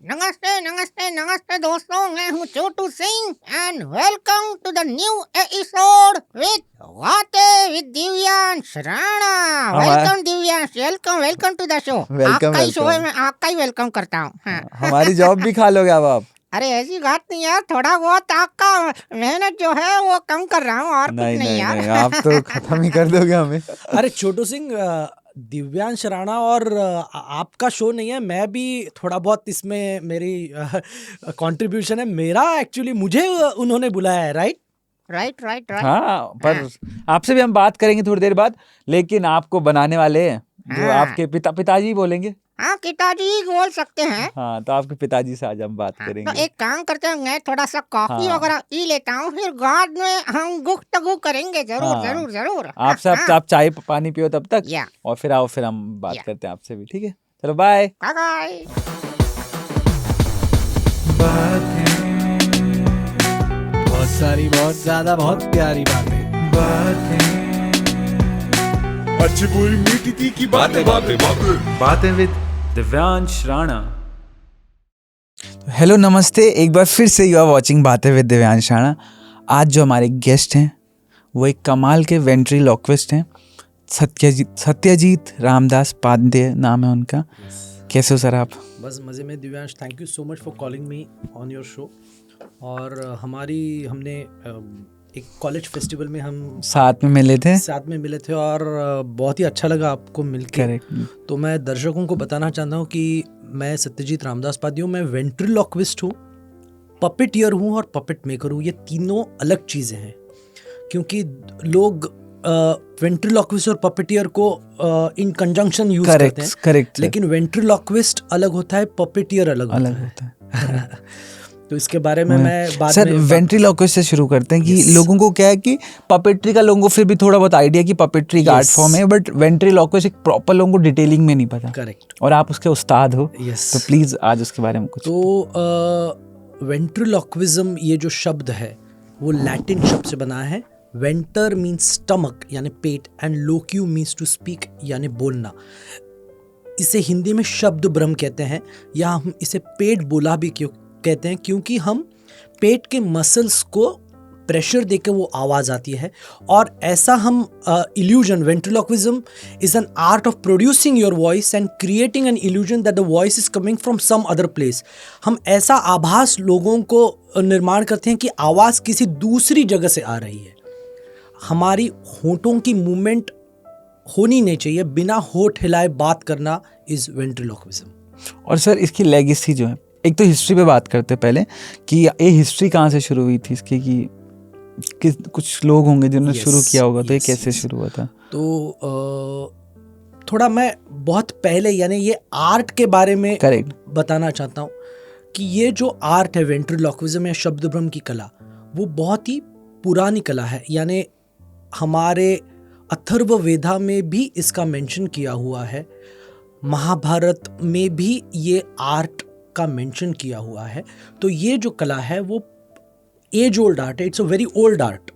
नमस्ते नमस्ते नमस्ते दोस्तों, मैं हूँ Chhotu Singh and welcome to the new episode with बातें with Divyansh Rana. Welcome Divyansh, welcome welcome to the show. आपका ही शो है, मैं आपका ही वेलकम करता हूँ। हाँ। हमारी जॉब भी खा लोगे अब आप? अरे ऐसी बात नहीं यार, थोड़ा बहुत आपका मेहनत जो है वो कम कर रहा हूँ और कुछ नहीं यार। नहीं, आप तो खत्म ही कर दोगे हमें। अरे छोटू सिंह, दिव्यांश राणा और आपका शो नहीं है, मैं भी थोड़ा बहुत इसमें मेरी कंट्रीब्यूशन है। मेरा एक्चुअली मुझे उन्होंने बुलाया है, राइट? राइट। हाँ, पर आपसे भी हम बात करेंगे थोड़ी देर बाद, लेकिन आपको बनाने वाले हैं जो हाँ। आपके पिताजी बोलेंगे। हाँ, पिताजी बोल सकते हैं। हाँ, तो आपके पिताजी से आज हम बात हाँ, करेंगे। तो एक काम करते हैं, मैं थोड़ा सा कॉफी हाँ। वगैरह पी लेता हूँ, फिर बाद में हम गुफ्तगू करेंगे। जरूर हाँ। जरूर जरूर। आपसे आप चाय पानी पियो तब तक, या और फिर आओ, फिर हम बात या। करते हैं आपसे भी। ठीक है, चलो बाय। Bye bye. बहुत सारी, बहुत ज्यादा, बहुत प्यारी बातें। अच्छी बुरी मीठी तीखी बातें विद दिव्यांश राणा। हेलो नमस्ते, एक बार फिर से यू आर वॉचिंग बातें विद दिव्यांश राणा। आज जो हमारे गेस्ट हैं वो एक कमाल के वेंट्रीलॉक्विस्ट हैं, सत्यजीत रामदास पांडे नाम है उनका। कैसे हो सर आप? बस मज़े में Divyansh, thank you so much for calling me on your show. और हमने एक कॉलेज फेस्टिवल में हम साथ में मिले थे और बहुत ही अच्छा लगा आपको मिलकर। करेक्ट। तो मैं दर्शकों को बताना चाहता हूँ कि मैं सत्यजीत रामदास पांडे हूँ। मैं वेंट्रीलॉक्विस्ट हूँ, पपेटियर हूँ और पपेट मेकर हूँ। ये तीनों अलग चीज़ें हैं, क्योंकि लोग वेंट्रीलॉक्विस्ट और पपेटियर को इन कंजंक्शन यूज करते हैं। करेक्ट। लेकिन वेंट्रीलॉक्विस्ट अलग होता है, पपेटियर अलग होता है। तो इसके बारे में मैं बाद सर, में वेंट्रीलॉक्विस्ट से शुरू करते हैं कि लोगों को क्या है कि पपेट्री का लोगों को फिर भी थोड़ा बहुत आइडिया कि पपेट्री का आर्ट फॉर्म है, बट वेंट्रीलॉक्विस्ट एक प्रॉपर लोगों को डिटेलिंग में नहीं पता। करेक्ट। और आप उसके उस्ताद हो, यस। तो प्लीज आज उसके बारे में कुछ। तो वेंट्रीलॉक्विज्म, ये जो शब्द है वो लैटिन शब्द से बना है। वेंटर मीन्स स्टमक यानी पेट, एंड लोक्यू मीन्स टू स्पीक यानी बोलना। इसे हिंदी में शब्द ब्रह्म कहते हैं, या हम इसे पेट बोला भी क्यों कहते हैं, क्योंकि हम पेट के मसल्स को प्रेशर देकर वो आवाज़ आती है। और ऐसा हम illusion, ventriloquism is an art of producing your voice and creating an illusion that the voice is coming from some other place. हम ऐसा आभास लोगों को निर्माण करते हैं कि आवाज़ किसी दूसरी जगह से आ रही है। हमारी होठों की मूवमेंट होनी नहीं चाहिए, बिना होठ हिलाए बात करना इज वेंट्रीलॉक्विज्म। और सर, इसकी लेगेसी जो है, एक तो हिस्ट्री पे बात करते हैं पहले कि ये हिस्ट्री कहाँ से शुरू हुई थी इसकी, कि कुछ लोग होंगे जिन्होंने शुरू किया होगा, तो ये कैसे शुरू हुआ था? तो थोड़ा मैं बहुत पहले, यानी ये आर्ट के बारे में बताना चाहता हूँ कि ये जो आर्ट है वेंट्रीलॉक्विज्म या शब्द ब्रह्म की कला, वो बहुत ही पुरानी कला है। यानी हमारे अथर्व वेदा में भी इसका मेंशन किया हुआ है, महाभारत में भी ये आर्ट का मेंशन किया हुआ है। तो ये जो कला है वो एज ओल्ड आर्ट है, it's a very old art.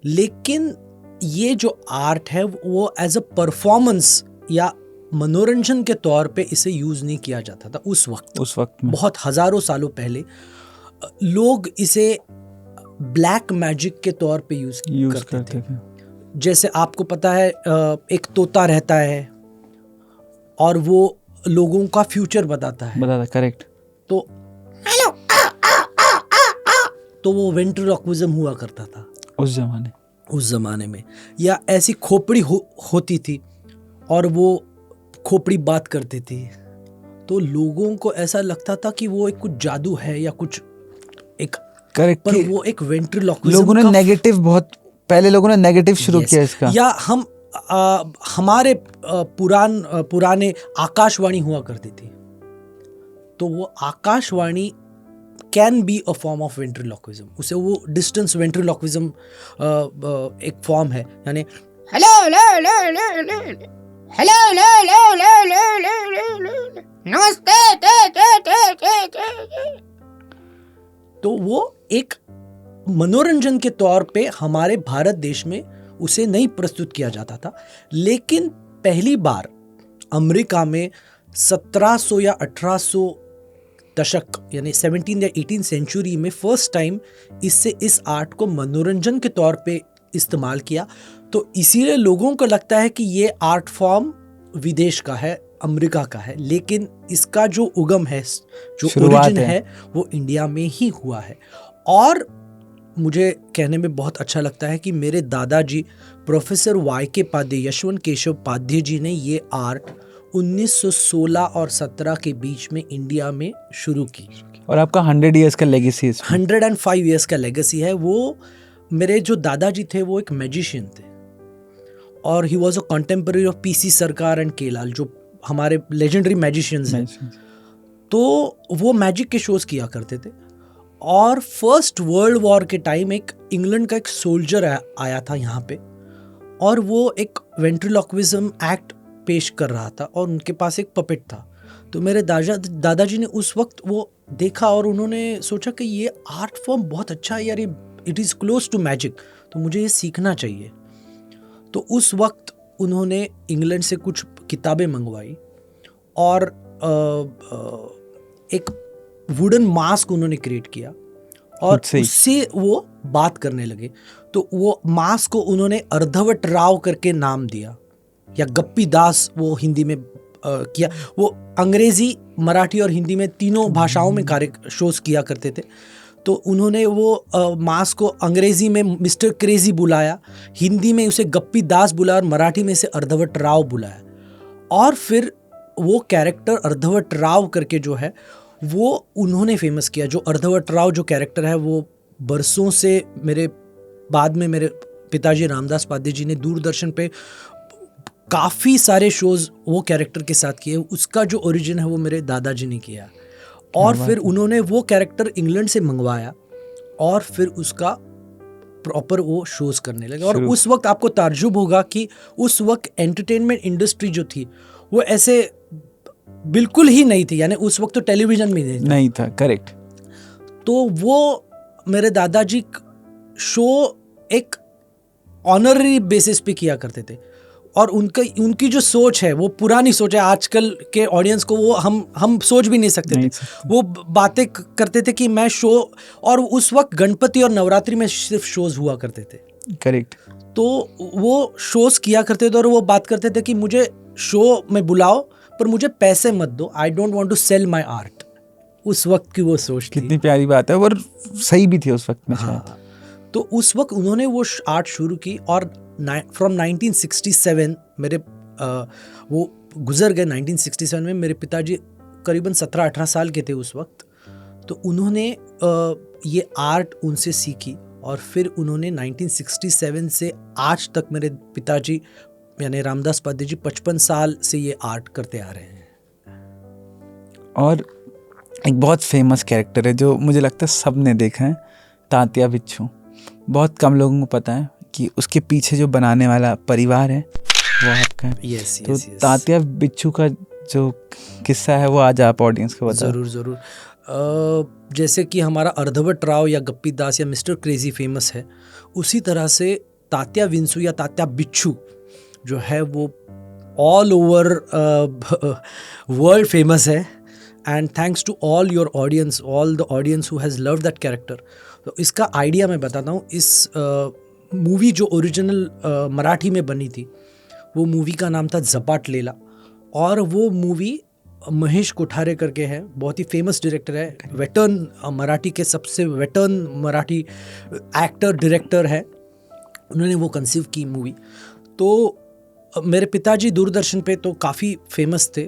लेकिन ये जो आर्ट है वो एज अ परफॉर्मेंस या मनोरंजन के तौर पे इसे यूज नहीं किया जाता था उस वक्त में। बहुत हजारों सालों पहले लोग इसे ब्लैक मैजिक के तौर पे यूज करते थे। जैसे आपको पता है, एक तोता रहता है और वो लोगों का फ्यूचर बताता है। करेक्ट। तो वो वेंट्रीलॉक्विज्म हुआ करता था उस जमाने में। या ऐसी खोपड़ी होती थी और वो खोपड़ी बात करती थी, तो लोगों को ऐसा लगता था कि वो एक कुछ जादू है या कुछ एक। करेक्ट। पर वो एक वेंट्रीलॉक्विज्म लोगों ने नेगेटिव, बहुत पहले लोगों ने नेगेटिव शुरू किया इसका। या हम हमारे पुराने आकाशवाणी हुआ करती थी, तो वो आकाशवाणी can be a form of ventriloquism. उसे वो डिस्टेंस वेंट्रीलॉक्विज्म एक फॉर्म है। यानी हेलो नमस्ते। तो वो एक मनोरंजन के तौर पे हमारे भारत देश में उसे नहीं प्रस्तुत किया जाता था। लेकिन पहली बार अमेरिका में 1700 या 1800 दशक यानी 17 या 18 सेंचुरी में फर्स्ट टाइम इस आर्ट को मनोरंजन के तौर पे इस्तेमाल किया। तो इसीलिए लोगों को लगता है कि ये आर्ट फॉर्म विदेश का है, अमेरिका का है, लेकिन इसका जो उगम है, जो ओरिजिन है वो इंडिया में ही हुआ है। और मुझे कहने में बहुत अच्छा लगता है कि मेरे दादाजी प्रोफेसर YK पाध्ये, यशवंत केशव पाध्ये जी ने ये आर्ट 1916 और 17 के बीच में इंडिया में शुरू की। और आपका 100 इयर्स का लेगेसी है, 105 इयर्स का लेगेसी है। वो मेरे जो दादाजी थे वो एक मैजिशियन थे और he was a contemporary of PC सरकार एंड केलाल, जो हमारे लेजेंडरी मैजिशियंस हैं। तो वो मैजिक के शोज किया करते थे। और फर्स्ट वर्ल्ड वॉर के टाइम एक इंग्लैंड का एक सोल्जर आया था यहाँ पे, और वो एक वेंट्रिलोक्विज्म एक्ट पेश कर रहा था और उनके पास एक पपेट था। तो मेरे दादाजी ने उस वक्त वो देखा और उन्होंने सोचा कि ये आर्ट फॉर्म बहुत अच्छा है यार, it is close to magic, तो मुझे ये सीखना चाहिए। तो उस वक्त उन्होंने इंग्लैंड से कुछ किताबें मंगवाई और एक वुडन मास्क उन्होंने क्रिएट किया और उससे वो बात करने लगे। तो वो मास्क को उन्होंने अर्धवट राव करके नाम दिया, या गप्पी दास वो हिंदी में किया। वो अंग्रेजी, मराठी और हिंदी में तीनों भाषाओं में शोज किया करते थे। तो उन्होंने वो मास्क को अंग्रेजी में मिस्टर क्रेजी बुलाया, हिंदी में उसे गप्पी दास बुलाया और मराठी में इसे अर्धवट राव बुलाया। और फिर वो कैरेक्टर अर्धवट राव करके जो है वो उन्होंने फेमस किया। जो अर्धवट राव जो कैरेक्टर है वो बरसों से बाद में मेरे पिताजी रामदास पाध्ये जी ने दूरदर्शन पे काफ़ी सारे शोज वो कैरेक्टर के साथ किए। उसका जो ओरिजिन है वो मेरे दादाजी ने किया। और फिर उन्होंने वो कैरेक्टर इंग्लैंड से मंगवाया और फिर उसका प्रॉपर वो शोज करने लगे। और उस वक्त आपको ताज्जुब होगा कि उस वक्त एंटरटेनमेंट इंडस्ट्री जो थी वो ऐसे बिल्कुल ही नहीं थी, यानी उस वक्त तो टेलीविजन भी नहीं था। करेक्ट। तो वो मेरे दादाजी शो एक ऑनररी बेसिस पे किया करते थे और उनकी जो सोच है वो पुरानी सोच है। आजकल के ऑडियंस को वो हम सोच भी नहीं सकते थे। वो बातें करते थे कि मैं शो, और उस वक्त गणपति और नवरात्रि में सिर्फ शोज हुआ करते थे। करेक्ट। तो वो शोज किया करते थे और वो बात करते थे कि मुझे शो में बुलाओ पर मुझे पैसे मत दो, I don't want to sell my art. उस वक्त की वो सोच थी। कितनी प्यारी बात है और सही भी थी उस वक्त में। हाँ। तो उस वक्त उन्होंने वो आर्ट शुरू की और फ्रॉम 1967 मेरे वो गुजर गए। 1967 में मेरे पिताजी करीबन 17-18 साल के थे उस वक्त। तो उन्होंने ये आर्ट उनसे सीखी और फिर उन्होंने 1967 से आज तक मेरे पिताजी यानी रामदास पाध्ये जी 55 साल से ये आर्ट करते आ रहे हैं। और एक बहुत फेमस कैरेक्टर है जो मुझे लगता है सब ने देखा है, तात्या बिच्छू। बहुत कम लोगों को पता है कि उसके पीछे जो बनाने वाला परिवार है वो आपका है। तो तात्या बिच्छू का जो किस्सा है वो आज आप ऑडियंस को बताओ। ज़रूर। जैसे कि हमारा अर्धवट राव या गप्पी दास या मिस्टर क्रेजी फेमस है, उसी तरह से तात्या विंसू या तात्या बिच्छू जो है वो ऑल ओवर वर्ल्ड फेमस है। And thanks to all your audience, all the audience who has loved that character. तो इसका आइडिया मैं बताता हूँ। इस मूवी जो ओरिजिनल मराठी में बनी थी वो मूवी का नाम था झपाट लेला, और वो मूवी महेश कोठारे करके है, बहुत ही फेमस डायरेक्टर है, वेटर्न मराठी के सबसे वेटर्न मराठी एक्टर डायरेक्टर है। उन्होंने वो कंसीव की मूवी। तो मेरे पिताजी दूरदर्शन पे तो काफ़ी फेमस थे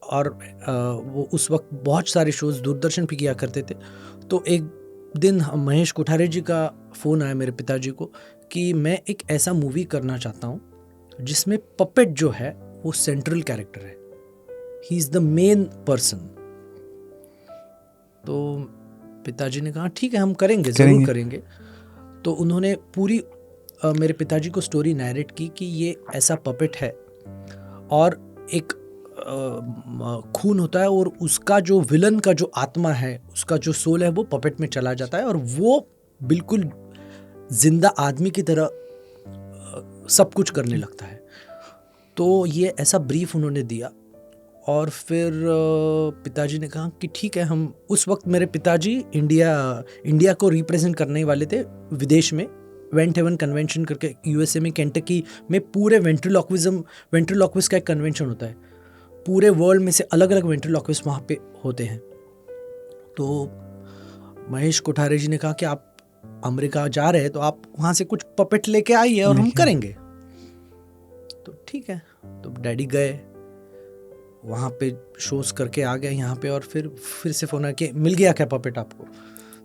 और वो उस वक्त बहुत सारे शोज़ दूरदर्शन पे किया करते थे। तो एक दिन महेश कोठारे जी का फ़ोन आया मेरे पिताजी को कि मैं एक ऐसा मूवी करना चाहता हूँ जिसमें पपेट जो है वो सेंट्रल कैरेक्टर है, he is the main person. तो पिताजी ने कहा ठीक है हम करेंगे, ज़रूर करेंगे। तो उन्होंने पूरी मेरे पिताजी को स्टोरी नैरेट की कि ये ऐसा पपेट है और एक खून होता है और उसका जो विलन का जो आत्मा है, उसका जो सोल है वो पपेट में चला जाता है और वो बिल्कुल जिंदा आदमी की तरह सब कुछ करने लगता है। तो ये ऐसा ब्रीफ उन्होंने दिया और फिर पिताजी ने कहा कि ठीक है, हम उस वक्त मेरे पिताजी इंडिया को रिप्रेजेंट करने वाले थे विदेश में, वेंट हेवन कन्वेंशन करके यूएसए में केंटकी में पूरे वेंट्रिलोक्विस्ट का एक कन्वेंशन होता है, पूरे वर्ल्ड में से अलग अलग वेंट्रिलोक्विस्ट वहाँ पे होते हैं। तो महेश कोठारे जी ने कहा कि आप अमेरिका जा रहे हैं तो आप वहाँ से कुछ पपेट लेके आइए और हम करेंगे। तो ठीक है, तो डैडी गए वहाँ पे, शोज करके आ गए यहाँ पे, और फिर से फोन आया कि मिल गया क्या पपेट आपको?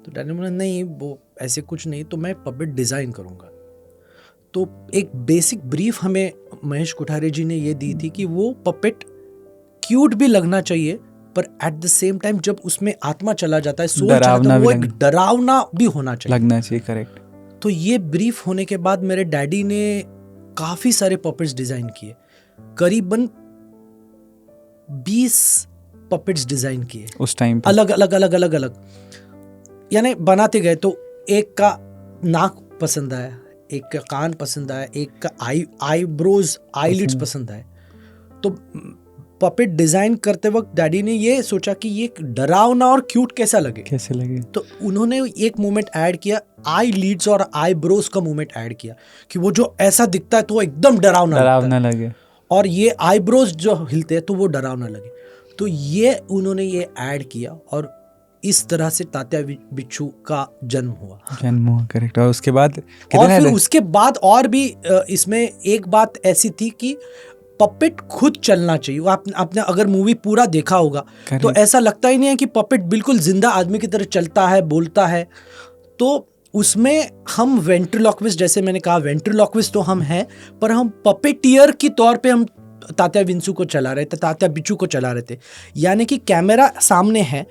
तो डैडी ने बोला नहीं, वो ऐसे कुछ नहीं, तो मैं पपेट डिज़ाइन करूँगा। तो एक बेसिक ब्रीफ हमें महेश कोठारे जी ने ये दी थी कि वो पपेट क्यूट भी लगना चाहिए, पर एट द सेम टाइम जब उसमें आत्मा चला जाता है, सोल चला जाता है, वो एक डरावना भी होना चाहिए, लगना चाहिए। करेक्ट। तो ये ब्रीफ होने के बाद मेरे डैडी ने काफ़ी सारे पपेट्स डिज़ाइन किए, करीबन 20 पपेट्स डिज़ाइन किए उस टाइम पे, अलग अलग, यानी बनाते गए। तो एक का नाक पसंद आया, एक का कान पसंद आया, एक का आईब्रोज आईलिड्स पसंद आए। तो पपेट डिज़ाइन करते वक्त डैडी ने ये सोचा कि ये डरावना और क्यूट कैसे लगे। तो उन्होंने एक मूवमेंट ऐड किया, आई लीड्स और आईब्रोज का मूवमेंट ऐड किया कि वो जो ऐसा दिखता है तो वो एकदम डरावना लगे, और ये आईब्रोज जो हिलते हैं तो वो डरावना लगे। तो ये उन्होंने ये ऐड किया, और इस तरह से तात्या बिच्छू का जन्म हुआ। करेक्ट। और उसके बाद उसके बाद और भी इसमें एक बात ऐसी थी कि पपेट खुद चलना चाहिए। आपने अगर मूवी पूरा देखा होगा तो ऐसा लगता ही नहीं है कि पपेट बिल्कुल जिंदा आदमी की तरह चलता है, बोलता है। तो उसमें हम वेंट्रिलोक्विस्ट, जैसे मैंने कहा वेंट्रिलोक्विस्ट तो हम हैं, पर हम पपेटियर की तौर पे हम तात्या विंचू को चला रहे थे, तात्या बिच्छू को चला रहे थे। यानी कि कैमरा सामने है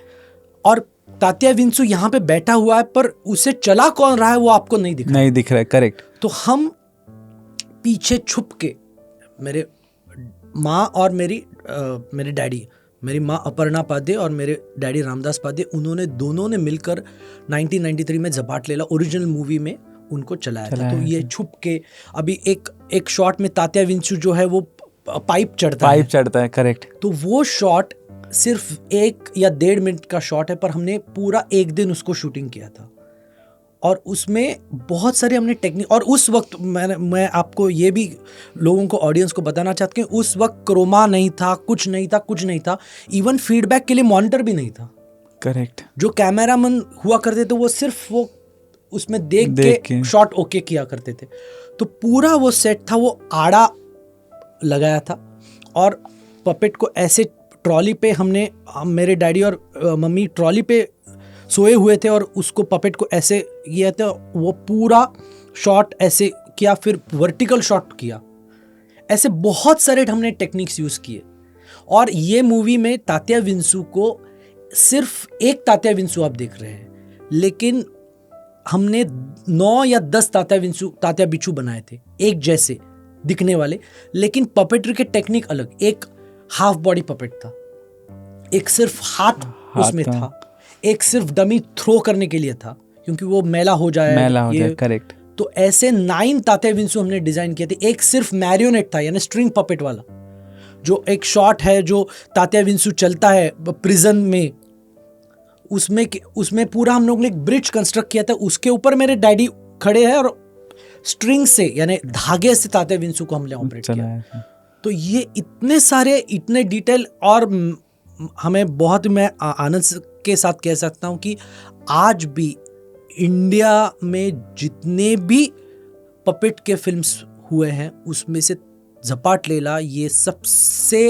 और तात्या विंचू यहाँ पे बैठा हुआ है, पर उसे चला कौन रहा है वो आपको नहीं दिख रहा है। करेक्ट। तो हम पीछे छुप के, मेरे माँ और मेरे डैडी, मेरी माँ अपर्णा पादे और मेरे डैडी रामदास पादे, दोनों ने मिलकर 1993 में झपाट लेला ओरिजिनल मूवी में उनको चलाया था। तो ये छुप के, अभी एक शॉट में तात्या विंचू जो है वो पाइप चढ़ता है। करेक्ट। तो वो शॉट सिर्फ 1 या 1.5 मिनट का शॉट है, पर हमने पूरा एक दिन उसको शूटिंग किया था, और उसमें बहुत सारे हमने टेक्निक। और उस वक्त मैं आपको ये भी लोगों को, ऑडियंस को बताना चाहता हूँ, उस वक्त क्रोमा नहीं था, कुछ नहीं था। इवन फीडबैक के लिए मॉनिटर भी नहीं था। करेक्ट। जो कैमरामैन हुआ करते थे वो सिर्फ वो उसमें देख के शॉट ओके किया करते थे। तो पूरा वो सेट था, वो आड़ा लगाया था, और पपेट को ऐसे ट्रॉली पे मेरे डैडी और मम्मी ट्रॉली पे सोए हुए थे, और उसको पपेट को ऐसे किया था, वो पूरा शॉट ऐसे किया, फिर वर्टिकल शॉट किया। ऐसे बहुत सारे हमने टेक्निक्स यूज़ किए। और ये मूवी में तात्या विंचू को सिर्फ एक तात्या विंचू आप देख रहे हैं, लेकिन हमने 9 या 10 तात्या बिच्छू बनाए थे, एक जैसे दिखने वाले, लेकिन पपेट्री के टेक्निक अलग। एक हाफ बॉडी पपेट था, एक सिर्फ हाथ उसमें था, एक सिर्फ डमी थ्रो करने के लिए था क्योंकि वो मैला हो जाए। करेक्ट। तो ऐसे 9 तात्या विंचू हमने डिजाइन किए थे। एक सिर्फ मैरियोनेट था, यानी स्ट्रिंग पपेट वाला, जो एक शॉट है जो तात्या विंचू चलता है प्रिजन में, उसमें पूरा हम लोग ने एक ब्रिज कंस्ट्रक्ट किया था। उसके ऊपर मेरे डैडी खड़े हैं और स्ट्रिंग से, यानी धागे से तात्या विंचू को हमने ऑपरेट किया। तो ये इतने डिटेल, और हमें बहुत, मैं आनंद के साथ कह सकता हूँ कि आज भी इंडिया में जितने भी पपेट के फिल्म्स हुए हैं उसमें से झपाट लेला ये सबसे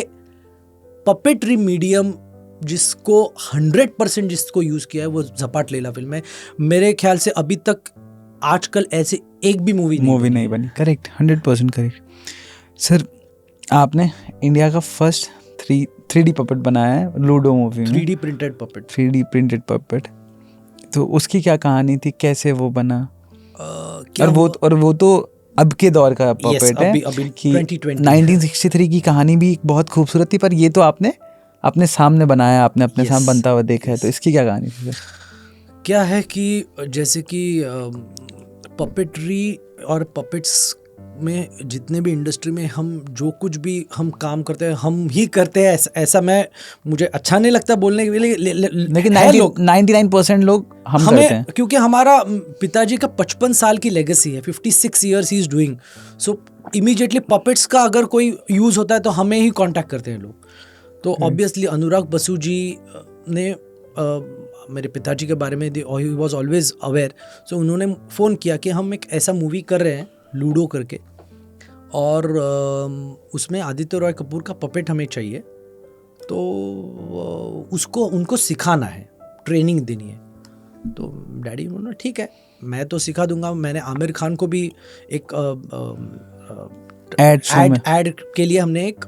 पपेट्री मीडियम जिसको 100% जिसको यूज़ किया है वो झपाट लेला फिल्म है। मेरे ख्याल से अभी तक आजकल ऐसे एक भी मूवी नहीं बनी। Correct, 100% correct. सर, आपने इंडिया का फर्स्ट 3D पपेट बनाया है लूडो मूवी में। 3D printed puppet. तो उसकी क्या कहानी थी, कैसे वो बना? और वो तो अब के दौर का पपेट है कि 1963 की कहानी भी बहुत खूबसूरत थी, पर ये तो आपने अपने सामने बनाया, आपने अपने सामने बनता हुआ देखा है। तो इसकी क्या कहानी थी? क्या है कि जैसे कि पपेट्री और पपेट्स में जितने भी इंडस्ट्री में हम जो कुछ भी हम काम करते हैं हम ही करते हैं, ऐसा मैं मुझे अच्छा नहीं लगता बोलने के लिए, लेकिन है लोग 99% लोग हम हमें करते हैं। क्योंकि हमारा पिताजी का 55 साल की लेगेसी है, 56 years he is doing, so immediately puppets का अगर कोई यूज होता है तो हमें ही कांटेक्ट करते हैं लोग। तो ऑब्वियसली अनुराग बसु जी ने मेरे पिताजी के बारे में ही वॉज ऑलवेज अवेयर, सो उन्होंने फ़ोन किया कि हम एक ऐसा मूवी कर रहे हैं लूडो करके, और उसमें आदित्य रॉय कपूर का पपेट हमें चाहिए, तो उसको उनको सिखाना है, ट्रेनिंग देनी है। तो डैडी बोला ठीक है मैं तो सिखा दूंगा। मैंने आमिर खान को भी एक एड के लिए हमने एक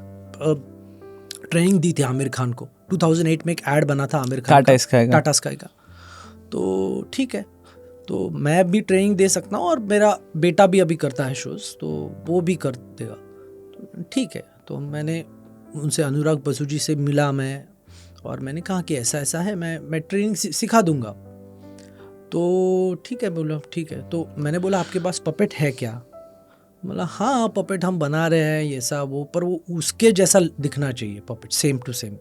ट्रेनिंग दी थी आमिर खान को। 2008 में एक एड बना था आमिर खान टाटा स्काई का। तो ठीक है, तो मैं भी ट्रेनिंग दे सकता हूँ और मेरा बेटा भी अभी करता है शोज़, तो वो भी कर देगा। तो ठीक है, तो मैंने उनसे अनुराग बसु जी से मिला मैं, और मैंने कहा कि ऐसा ऐसा है, मैं ट्रेनिंग सिखा दूंगा। तो ठीक है, बोला ठीक है। तो मैंने बोला आपके पास पपेट है क्या? बोला हाँ पपेट हम बना रहे हैं ये सब, वो पर वो उसके जैसा दिखना चाहिए पपेट, सेम टू सेम।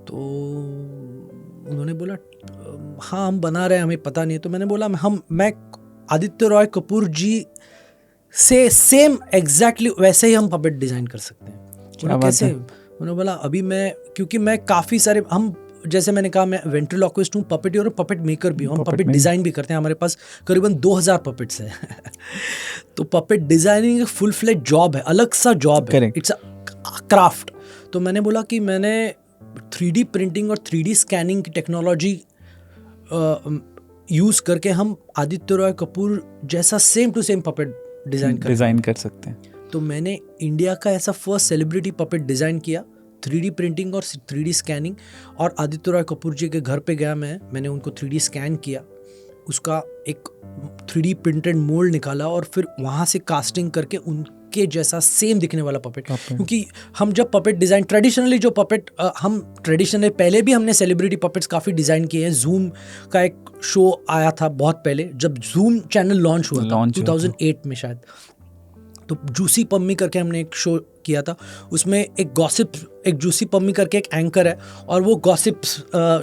तो उन्होंने बोला हाँ हम बना रहे हैं, हमें पता नहीं है। तो मैंने बोला मैं आदित्य रॉय कपूर जी से सेम एग्जैक्टली वैसे ही हम पपेट डिज़ाइन कर सकते हैं। बोला कैसे? उन्होंने बोला अभी मैं, क्योंकि मैं काफ़ी सारे, हम जैसे मैंने कहा मैं वेंट्रिलोक्विस्ट हूँ, पपेटियर और पपेट मेकर भी हूँ, हम पपेट डिज़ाइन भी करते हैं। हमारे पास करीबन 2000 पपेट्स हैं। तो पपेट डिज़ाइनिंग एक फुल फ्लेज जॉब है, अलग सा जॉब है, इट्स अ क्राफ्ट। तो मैंने बोला कि मैंने 3D प्रिंटिंग और 3D स्कैनिंग की टेक्नोलॉजी यूज़ करके हम आदित्य रॉय कपूर जैसा same to same puppet design कर सकते हैं। तो मैंने इंडिया का ऐसा फर्स्ट सेलिब्रिटी पपेट डिज़ाइन किया, 3D प्रिंटिंग और 3D स्कैनिंग। और आदित्य रॉय कपूर जी के घर पे गया मैंने उनको 3D स्कैन किया, उसका एक 3D प्रिंटेड मोल्ड निकाला, और फिर वहाँ से कास्टिंग करके उनके जैसा सेम दिखने वाला पपेट। क्योंकि हम जब पपेट डिज़ाइन ट्रेडिशनली जो पपेट हम ट्रेडिशनली पहले भी हमने सेलिब्रिटी पपेट्स काफ़ी डिज़ाइन किए हैं। जूम का एक शो आया था बहुत पहले, जब जूम चैनल लॉन्च हुआ था 2008 में शायद, तो जूसी पम्मी करके हमने एक शो किया था। उसमें एक गॉसिप, एक जूसी पम्मी करके एक एंकर है, और वो गॉसिप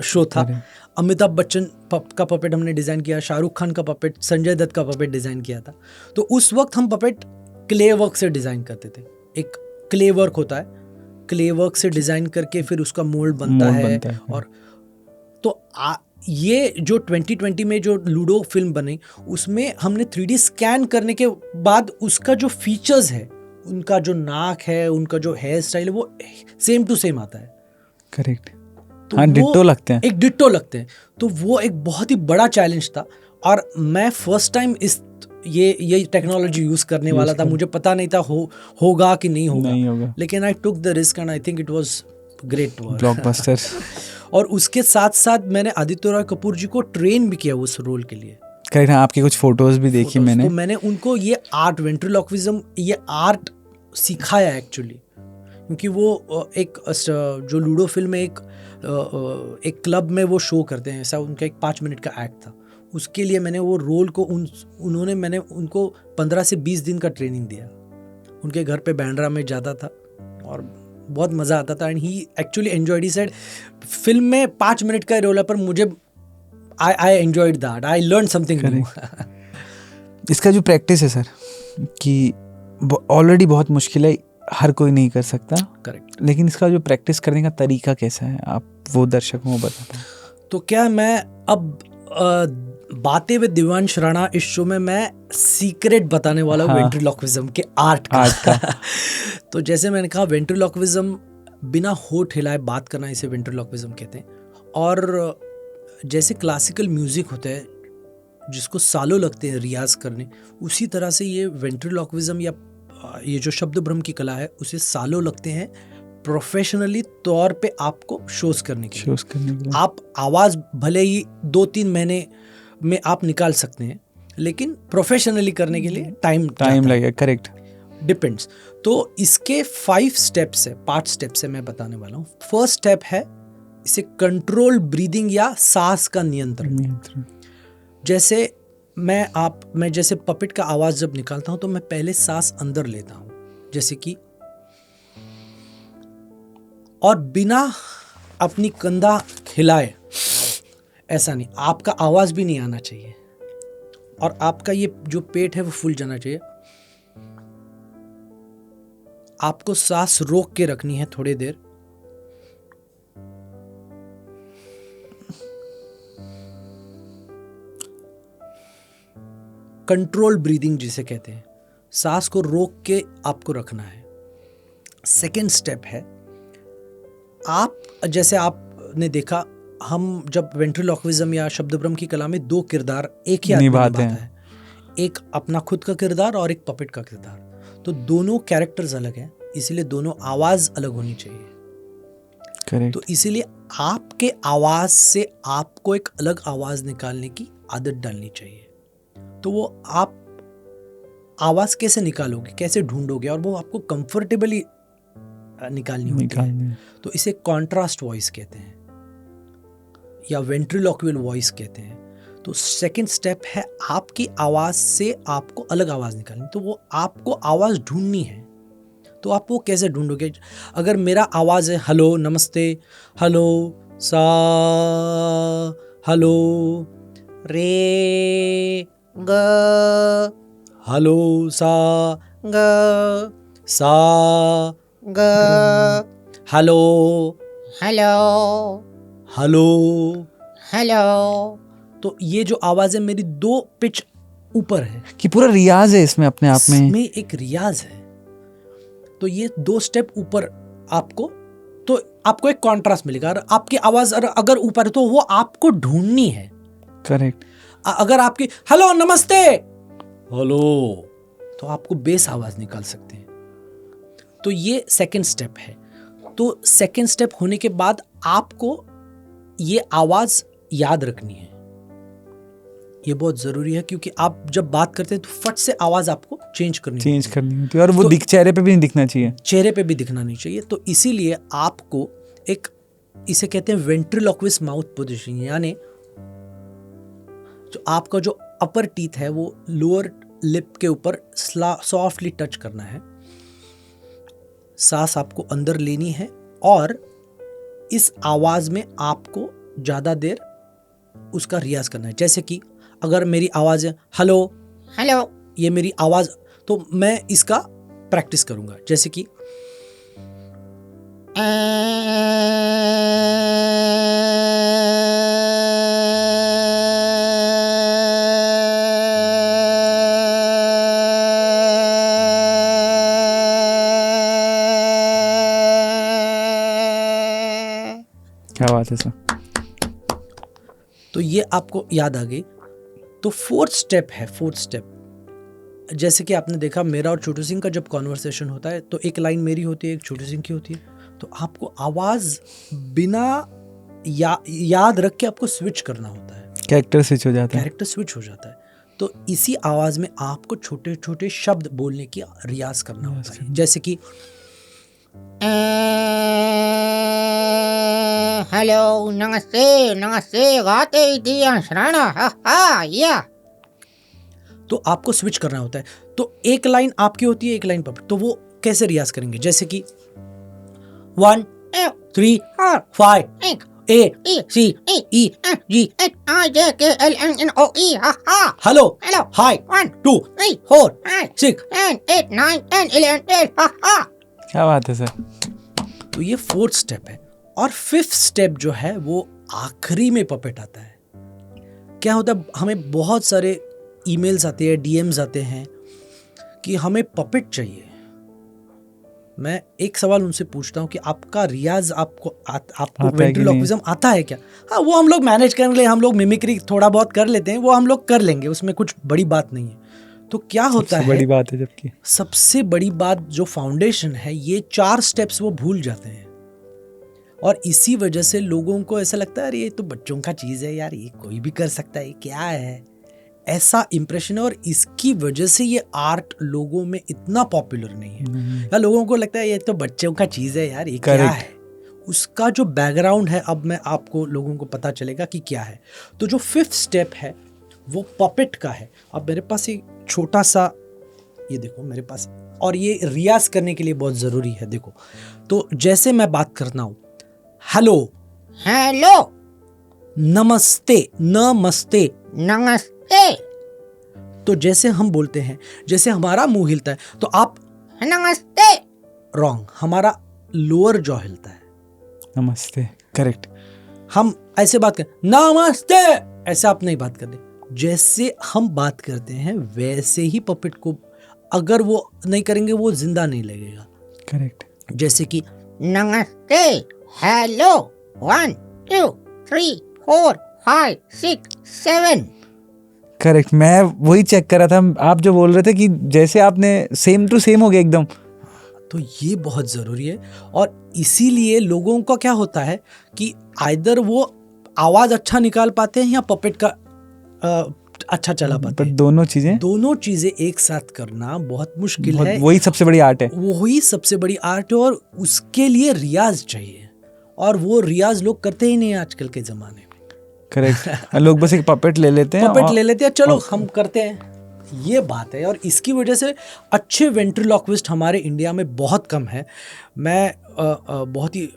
शो था। अमिताभ बच्चन का पपेट हमने डिज़ाइन किया, शाहरुख खान का पपेट, संजय दत्त का पपेट डिज़ाइन किया था। तो उस वक्त हम पपेट क्ले वर्क से डिज़ाइन करते थे। एक क्ले वर्क होता है, क्ले वर्क से डिज़ाइन करके फिर उसका मोल्ड बनता है। और तो ये जो 2020 में जो लूडो फिल्म बनी, उसमें हमने 3D स्कैन करने के बाद उसका जो फीचर्स है, उनका जो नाक है, उनका जो हेयर स्टाइल है, वो सेम टू सेम आता है। करेक्ट। तो हाँ, डिट्टो लगते हैं, एक डिट्टो लगते हैं। तो वो एक बहुत ही बड़ा चैलेंज था, और मैं फर्स्ट टाइम ये टेक्नोलॉजी यूज करने वाला था। मुझे पता नहीं था होगा कि नहीं होगा, लेकिन I took the risk and I think it was great blockbuster. और उसके साथ साथ मैंने आदित्य रॉय कपूर जी को ट्रेन भी किया उस रोल के लिए। करेक्ट। हाँ, आपकी कुछ फोटोज भी देखी मैंने। तो मैंने उनको ये आर्ट, वेंट्रिलोक्विज्म, ये आर्ट सिखाया एक्चुअली, क्योंकि वो एक जो लूडो फिल्म में एक क्लब में वो शो करते हैं, ऐसा उनका एक 5 मिनट का एक्ट था। उसके लिए मैंने वो रोल को मैंने उनको 15 से 20 दिन का ट्रेनिंग दिया। उनके घर पे बैंड्रा में जाता था और बहुत मज़ा आता था, and he actually enjoyed. He said film में 5 मिनट का रोल है, पर मुझे I enjoyed that, I learn something new. इसका जो प्रैक्टिस है सर, कि ऑलरेडी बहुत मुश्किल है, हर कोई नहीं कर सकता। करेक्ट। लेकिन इसका जो प्रैक्टिस करने का तरीका कैसा है, आप वो दर्शकों को बता पाएं? तो क्या मैं अब बातें विद दिव्यांश राणा इस शो में मैं सीक्रेट बताने वाला हूँ वेंट्रिलोक्विज्म के आर्ट का। तो जैसे मैंने कहा, वेंट्रिलोक्विज्म बिना होठ हिलाए बात करना, इसे वेंट्रिलोक्विज्म कहते हैं। और जैसे क्लासिकल म्यूजिक होता है जिसको सालों लगते हैं रियाज करने, उसी तरह से ये वेंट्रिलोक्विज्म या ये जो शब्द भ्रम की कला है, उसे सालों लगते हैं प्रोफेशनली तौर पे आपको शोज करने के लिए। आप आवाज़ भले ही 2-3 महीने में आप निकाल सकते हैं, लेकिन प्रोफेशनली करने के लिए टाइम लगेगा। करेक्ट। डिपेंड्स। तो इसके 5 स्टेप्स है, 5 स्टेप्स है मैं बताने वाला हूँ। फर्स्ट स्टेप है इसे कंट्रोल ब्रीदिंग या सांस का नियंत्रण। जैसे मैं जैसे पपेट का आवाज जब निकालता हूं तो मैं पहले सांस अंदर लेता हूं, जैसे कि, और बिना अपनी कंधा हिलाए, ऐसा नहीं, आपका आवाज भी नहीं आना चाहिए और आपका ये जो पेट है वो फूल जाना चाहिए। आपको सांस रोक के रखनी है थोड़ी देर, कंट्रोल ब्रीदिंग जिसे कहते हैं, सांस को रोक के आपको रखना है। सेकेंड स्टेप है, आप जैसे आपने देखा, हम जब वेंट्रिलोक्विज्म या शब्द ब्रह्म की कला में दो किरदार एक ही आदमी निभाता है, एक अपना खुद का किरदार और एक पपेट का किरदार, तो दोनों कैरेक्टर्स अलग हैं, इसीलिए दोनों आवाज अलग होनी चाहिए। करेक्ट। तो इसीलिए आपके आवाज से आपको एक अलग आवाज निकालने की आदत डालनी चाहिए। तो वो आप आवाज कैसे निकालोगे, कैसे ढूंढोगे, और वो आपको कंफर्टेबली निकालनी होती है। तो इसे कॉन्ट्रास्ट वॉइस कहते हैं या वेंट्रिलोक्वियल वॉइस कहते हैं। तो सेकंड स्टेप है आपकी आवाज से आपको अलग आवाज निकालनी, तो वो आपको आवाज ढूंढनी है। तो आप वो कैसे ढूंढोगे? अगर मेरा आवाज है हेलो, नमस्ते, हेलो, सा, हेलो, रे, ग, हेलो, सा, ग, सा, ग, हेलो, हेलो हेलो। हेलो। तो ये जो आवाज है मेरी दो पिच ऊपर है, कि पूरा रियाज है इसमें अपने आप में। इसमें एक रियाज है। तो ये दो स्टेप ऊपर आपको, तो आपको एक कॉन्ट्रास्ट मिलेगा। और आपकी आवाज अगर ऊपर है तो वो आपको ढूंढनी है। करेक्ट। अगर आपकी हेलो, नमस्ते, हेलो, तो आपको बेस आवाज निकाल सकते हैं। तो ये सेकंड स्टेप है। तो सेकंड स्टेप होने के बाद आपको ये आवाज याद रखनी है। ये बहुत जरूरी है, क्योंकि आप जब बात करते हैं तो फट से आवाज आपको चेंज करनी होती है, और वो तो चेहरे पे भी नहीं दिखना चाहिए, चेहरे पे भी दिखना नहीं चाहिए। तो इसीलिए आपको एक, इसे कहते हैं वेंट्रिलोक्विस माउथ पोजीशन, यानी जो आपका जो अपर टीथ है वो लोअर लिप के ऊपर सॉफ्टली टच करना है। सांस आपको अंदर लेनी है और इस आवाज में आपको ज्यादा देर उसका रियाज करना है। जैसे कि अगर मेरी आवाज है हेलो, हेलो, ये मेरी आवाज, तो मैं इसका प्रैक्टिस करूंगा। जैसे कि क्या बात है सर। तो ये आपको याद आ गई। तो फोर्थ स्टेप है, फोर्थ स्टेप, जैसे कि आपने देखा मेरा और छोटू सिंह का जब कॉन्वर्सेशन होता है तो एक लाइन मेरी होती है, एक छोटू सिंह की होती है। तो आपको आवाज बिना याद रख के आपको स्विच करना होता है, कैरेक्टर स्विच हो जाता है, कैरेक्टर स्विच हो जाता है। तो इसी आवाज में आपको छोटे छोटे शब्द बोलने की रियाज करना होता है। जैसे कि हेलो, नमस्ते, नमस्ते, गाते दिया शराना, हा हा, या। तो आपको स्विच करना होता है। तो एक लाइन आपकी होती है, एक लाइन पपेट। तो वो कैसे रियाज करेंगे? जैसे कि 1 3 4 5 A C E G I J K L M N O E, ha ha. Hello, Hello. Hi, 1 2 3 4 5 6। 10 8 9 10 11 12, ha ha. क्या बात है सर। तो ये फोर्थ स्टेप है। और फिफ्थ स्टेप जो है वो आखिरी में पपेट आता है। क्या होता है, हमें बहुत सारे ईमेल्स आते हैं, डीएम्स आते हैं कि हमें पपेट चाहिए। मैं एक सवाल उनसे पूछता हूँ कि आपका रियाज आपको वेंट्रिलोक्विज्म आता है क्या? हाँ, वो हम लोग मैनेज करने के लिए हम लोग मिमिक्री थोड़ा बहुत कर लेते हैं, वो हम लोग कर लेंगे, उसमें कुछ बड़ी बात नहीं है। तो क्या होता है, बड़ी बात है, जबकि सबसे बड़ी बात जो फाउंडेशन है, ये 4 स्टेप्स वो भूल जाते हैं। और इसी वजह से लोगों को ऐसा लगता है अरे ये तो बच्चों का चीज है यार, ये कोई भी कर सकता है, क्या है, ऐसा इंप्रेशन है। और इसकी वजह से ये आर्ट लोगों में इतना पॉपुलर नहीं है। या लोगों को लगता है ये तो बच्चों का चीज है यार, ये क्या है। उसका जो बैकग्राउंड है अब मैं आपको लोगों को पता चलेगा कि क्या है। तो जो फिफ्थ स्टेप है वो पपेट का है। अब मेरे पास एक छोटा सा, ये देखो मेरे पास, और ये रियाज करने के लिए बहुत ज़रूरी है। देखो, तो जैसे मैं बात करता हूँ, हेलो, हेलो, नमस्ते, नमस्ते, नमस्ते, तो जैसे हम बोलते हैं, जैसे हमारा मुंह हिलता है, तो आप नमस्ते, रॉन्ग, हमारा लोअर जॉ हिलता है। नमस्ते, करेक्ट। हम ऐसे बात कर, नमस्ते, ऐसे आप नहीं बात करते। जैसे हम बात करते हैं वैसे ही पपेट को अगर वो नहीं करेंगे वो जिंदा नहीं लगेगा। करेक्ट। जैसे कि नमस्ते, हेलो, 1 2 3 4 5 6 7। करेक्ट, मैं वही चेक कर रहा था, आप जो बोल रहे थे कि जैसे आपने सेम टू सेम हो गया एकदम। तो ये बहुत ज़रूरी है, और इसीलिए लोगों का क्या होता है कि आइदर वो आवाज़ अच्छा निकाल पाते हैं या पपेट का अच्छा चला पाते पर हैं। दोनों चीज़ें एक साथ करना बहुत मुश्किल है। वही सबसे बड़ी आर्ट है। वही सबसे बड़ी आर्ट है, और उसके लिए रियाज चाहिए, और वो रियाज लोग करते ही नहीं हैं आजकल के ज़माने में। करेक्ट, लोग बस एक पपेट ले लेते हैं, पपेट ले लेते हैं, चलो हम करते हैं, ये बात है। और इसकी वजह से अच्छे वेंट्रिलोक्विस्ट हमारे इंडिया में बहुत कम है। मैं बहुत ही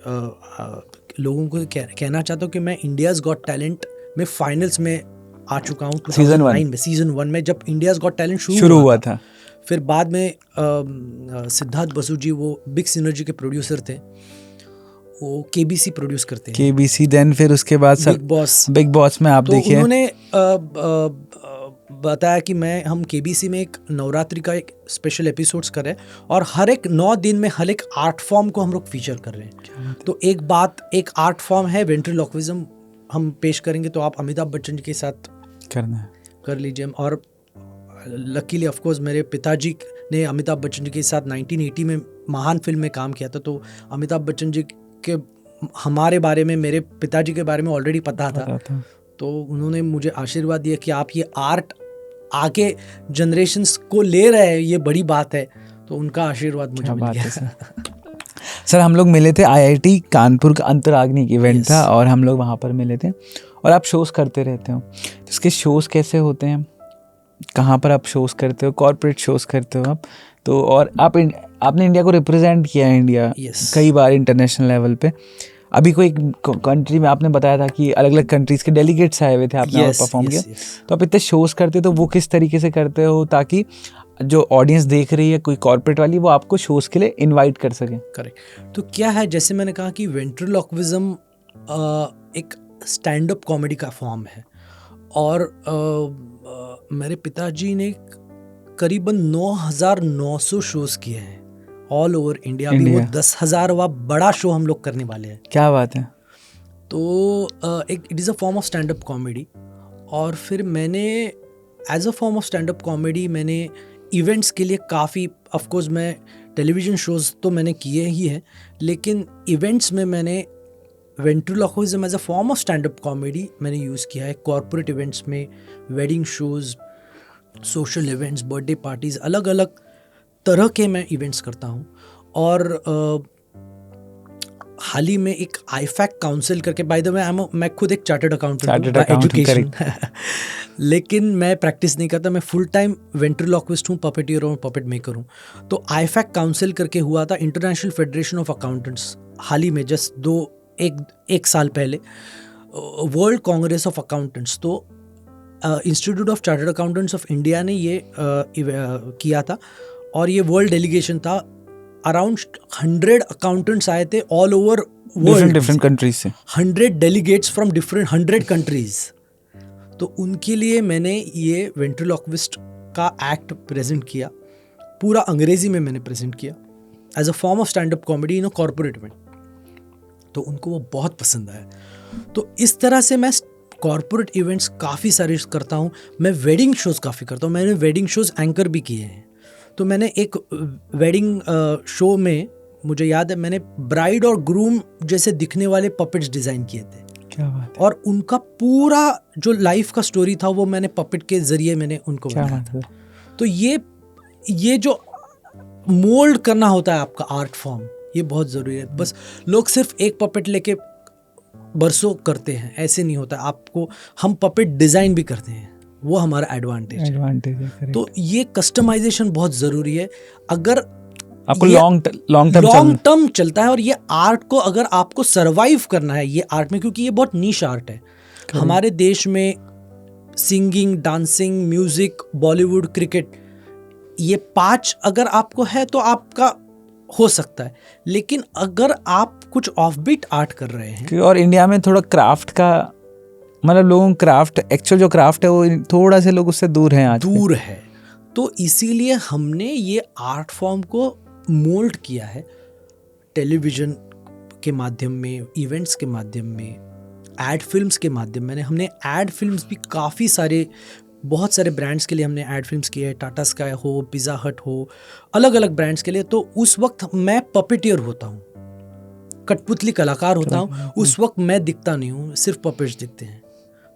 लोगों को कहना चाहता हूँ कि मैं इंडियाज़ गॉट टैलेंट में फाइनल्स में आ चुका हूँ। सीजन 1 में जब इंडियाज़ गॉट टैलेंट शुरू हुआ था। फिर बाद में सिद्धार्थ बसु जी, वो बिग सिनर्जी के प्रोड्यूसर थे, वो केबीसी प्रोड्यूस करते हैं। केबीसी, देन फिर उसके बाद बिग बॉस में आप तो देखिए, उन्होंने बताया कि हम केबीसी में एक नवरात्रि का एक स्पेशल एपिसोड्स कर रहे हैं, और हर एक 9 दिन में हर एक आर्ट फॉर्म को हम लोग फीचर कर रहे हैं। तो एक आर्ट फॉर्म है वेंट्रिलोक्विज्म, हम पेश करेंगे। तो आप अमिताभ बच्चन जी के साथ कर लीजिए। और लकीली ऑफ कोर्स मेरे पिताजी ने अमिताभ बच्चन जी के साथ 1980 में महान फिल्म में काम किया था, तो अमिताभ बच्चन जी के हमारे बारे में, मेरे पिताजी के बारे में ऑलरेडी पता था। तो उन्होंने मुझे आशीर्वाद दिया कि आप ये आर्ट आगे जनरेशन्स को ले रहे हैं, ये बड़ी बात है। तो उनका आशीर्वाद मुझे मिल गया। सर, हम लोग मिले थे IIT कानपुर का अंतराग्नि इवेंट था, और हम लोग वहाँ पर मिले थे। और आप शोज़ करते रहते हो, तो इसके शोज़ कैसे होते हैं, कहाँ पर आप शोज़ करते हो? कॉर्पोरेट शोज़ करते हो आप तो, और आपने इंडिया को रिप्रेजेंट किया है, इंडिया कई बार इंटरनेशनल लेवल पे। अभी कोई कंट्री में आपने बताया था कि अलग अलग कंट्रीज़ के डेलीगेट्स आए हुए थे, आपने परफॉर्म किया। तो आप इतने शोज़ करते हो, तो वो किस तरीके से करते हो ताकि जो ऑडियंस देख रही है कोई कॉर्पोरेट वाली, वो आपको शोज़ के लिए इनवाइट कर सके? करेक्ट। तो क्या है, जैसे मैंने कहा कि वेंट्रिलोक्विज्म एक स्टैंड अप कॉमेडी का फॉर्म है, और मेरे पिताजी ने करीबन 9,900 शोज़ किए हैं ऑल ओवर इंडिया। अभी वो 10,000वां बड़ा शो हम लोग करने वाले हैं। क्या बात है। तो it is a form of stand up comedy. और फिर मैंने as a form of stand up comedy मैंने इवेंट्स के लिए काफ़ी, ऑफ कोर्स मैं टेलीविज़न शोज़ तो मैंने किए ही हैं, लेकिन इवेंट्स में मैंने ventriloquism as a form of stand up comedy मैंने यूज़ किया है। कॉर्पोरेट इवेंट्स में, wedding shows, social events, birthday parties, अलग अलग तरह के मैं इवेंट्स करता हूँ। और हाल ही में एक IFAC काउंसिल करके, बाय द वे मैं खुद एक चार्टर्ड अकाउंटेंट एजुकेशन लेकिन मैं प्रैक्टिस नहीं करता, मैं फुल टाइम वेंट्रिलोक्विस्ट हूँ, पपेटियर और पपेट मेकर हूँ। तो IFAC काउंसिल करके हुआ था, इंटरनेशनल फेडरेशन ऑफ अकाउंटेंट्स, हाल ही में जस्ट एक साल पहले, वर्ल्ड कांग्रेस ऑफ अकाउंटेंट्स। तो institute of chartered accountants of India ने ये किया था, और ये वर्ल्ड डेलीगेशन था। अराउंड 100 अकाउंटेंट्स आए थे all over world, different countries से, 100 डेलीगेट्स फ्रॉम डिफरेंट 100 कंट्रीज। तो उनके लिए मैंने ये वेंट्रिलोक्विस्ट का एक्ट प्रेजेंट किया, पूरा अंग्रेजी में मैंने प्रेजेंट किया as a form of stand up comedy in a corporate event. तो उनको वो बहुत पसंद आया। तो इस तरह से मैं कॉर्पोरेट इवेंट्स काफ़ी सारे करता हूँ। मैं वेडिंग शोज़ काफ़ी करता हूँ, मैंने वेडिंग शोज़ एंकर भी किए हैं। तो मैंने एक वेडिंग शो में, मुझे याद है, मैंने ब्राइड और ग्रूम जैसे दिखने वाले पपेट्स डिज़ाइन किए थे। क्या बात है। और उनका पूरा जो लाइफ का स्टोरी था वो मैंने पपेट के ज़रिए मैंने उनको बताया था। तो ये जो मोल्ड करना होता है आपका आर्ट फॉर्म, ये बहुत ज़रूरी है। बस लोग सिर्फ एक पपेट लेके बरसों करते हैं, ऐसे नहीं होता। आपको हम पपेट डिज़ाइन भी करते हैं। वो हमारा एडवांटेज है। एडवांटेज है, correct। तो ये कस्टमाइजेशन बहुत ज़रूरी है। अगर आपको ये लॉन्ग टर्म चलता है, और ये आर्ट को अगर आपको सरवाइव करना है ये आर्ट में, क्योंकि ये बहुत नीश आर्ट है हमारे देश में। Singing, dancing, music, Bollywood, cricket, ये 5 अगर आपको है तो आपका हो सकता है। लेकिन अगर आप कुछ ऑफबीट आर्ट कर रहे हैं, और इंडिया में थोड़ा क्राफ्ट का मतलब लोगों क्राफ्ट एक्चुअल जो क्राफ्ट है वो थोड़ा से लोग उससे दूर हैं, आज दूर है, तो इसीलिए हमने ये आर्ट फॉर्म को मोल्ड किया है टेलीविजन के माध्यम में, इवेंट्स के माध्यम में, एड फिल्म्स के माध्यम में। हमने एड फिल्म्स भी काफ़ी सारे, बहुत सारे ब्रांड्स के लिए हमने एड फिल्म्स किए हैं, टाटा स्काई हो, पिज़्ज़ा हट हो, अलग अलग ब्रांड्स के लिए। तो उस वक्त मैं पपेटियर होता हूँ, कठपुतली कलाकार होता हूँ। उस वक्त मैं दिखता नहीं हूँ, सिर्फ पपेट्स दिखते हैं।